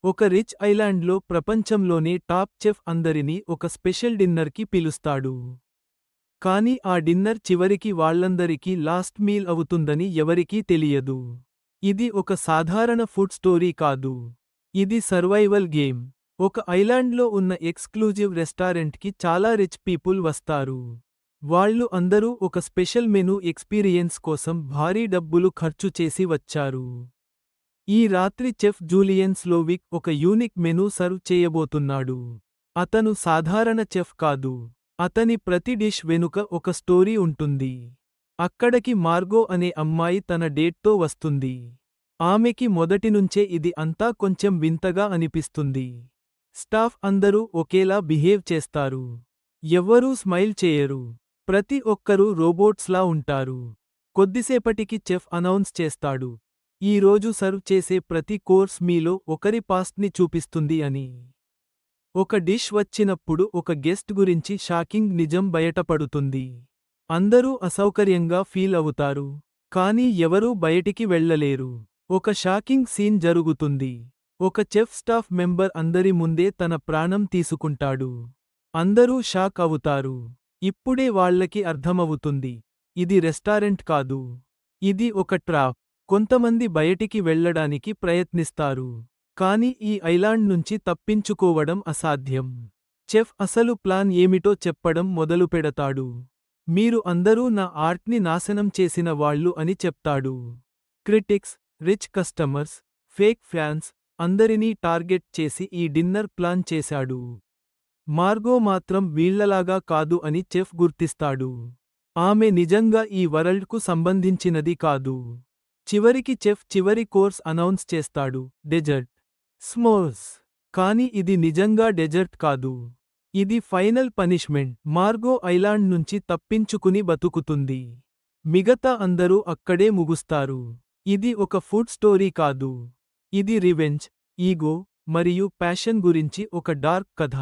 ఒక రిచ్ ఐలాండ్లో ప్రపంచంలోనే టాప్ చెఫ్ అందరినీ ఒక స్పెషల్ డిన్నర్కి పిలుస్తాడు. కానీ ఆ డిన్నర్ చివరికి వాళ్ళందరికీ లాస్ట్ మీల్ అవుతుందని ఎవరికీ తెలియదు. ఇది ఒక సాధారణ ఫుడ్ స్టోరీ కాదు. ఇది సర్వైవల్ గేమ్. ఒక ఐలాండ్లో ఉన్న ఎక్స్క్లూజివ్ రెస్టారెంట్కి చాలా రిచ్ పీపుల్ వస్తారు. వాళ్ళు అందరూ ఒక స్పెషల్ మెనూ ఎక్స్పీరియన్స్ కోసం భారీ డబ్బులు ఖర్చు చేసి వచ్చారు. ఈ రాత్రి చెఫ్ జూలియన్ స్లోవిక్ ఒక యూనిక్ మెనూ సర్వ్ చేయబోతున్నాడు. అతను సాధారణ చెఫ్ కాదు. అతని ప్రతి డిష్ వెనుక ఒక స్టోరీ ఉంటుంది. అక్కడికి మార్గో అనే అమ్మాయి తన డేట్తో వస్తుంది. ఆమెకి మొదటినుంచే ఇది అంతా కొంచెం వింతగా అనిపిస్తుంది. స్టాఫ్ అందరూ ఒకేలా బిహేవ్ చేస్తారు. ఎవ్వరూ స్మైల్ చేయరు. ప్రతి ఒక్కరూ రోబోట్స్లా ఉంటారు. కొద్దిసేపటికి చెఫ్ అనౌన్స్ చేస్తాడు, ఈ రోజు సర్వ్ చేసే ప్రతి కోర్స్ మీలో ఒకరి పాస్ట్ని చూపిస్తుంది అని. ఒక డిష్ వచ్చినప్పుడు ఒక గెస్ట్ గురించి షాకింగ్ నిజం బయటపడుతుంది. అందరూ అసౌకర్యంగా ఫీల్ అవుతారు. కానీ ఎవరూ బయటికి వెళ్ళలేరు. ఒక షాకింగ్ సీన్ జరుగుతుంది. ఒక చెఫ్ స్టాఫ్ మెంబర్ అందరి ముందే తన ప్రాణం తీసుకుంటాడు. అందరూ షాక్ అవుతారు. ఇప్పుడే వాళ్ళకి అర్థమవుతుంది, ఇది రెస్టారెంట్ కాదు. ఇది ఒక ట్రాప్. కొంతమంది బయటికి వెళ్ళడానికి ప్రయత్నిస్తారు. కానీ ఈ ఐలాండ్ నుంచి తప్పించుకోవడం అసాధ్యం. చెఫ్ అసలు ప్లాన్ ఏమిటో చెప్పడం మొదలుపెడతాడు. మీరు అందరూ నా ఆర్ట్ని నాశనం చేసిన వాళ్ళు అని చెప్తాడు. Critics, rich customers, fake fans అందరినీ టార్గెట్ చేసి ఈ డిన్నర్ ప్లాన్ చేశాడు. మార్గో మాత్రం వీళ్లలాగా కాదు అని చెఫ్ గుర్తిస్తాడు. ఆమె నిజంగా ఈ వరల్డ్కు సంబంధించినది కాదు. చివరికి చెఫ్ చివరి కోర్స్ అనౌన్స్ చేస్తాడు, డెజర్ట్. స్మోర్స్. కాని ఇది నిజంగా డెజర్ట్ కాదు. ఇది ఫైనల్ పనిష్మెంట్. మార్గో ఐలాండ్ నుంచి తప్పించుకుని బతుకుతుంది. మిగతా అందరూ అక్కడే ముగుస్తారు. ఇది ఒక ఫుడ్ స్టోరీ కాదు. ఇది రివెంజ్, ఈగో, మరియు ప్యాషన్ గురించి ఒక డార్క్ కథ.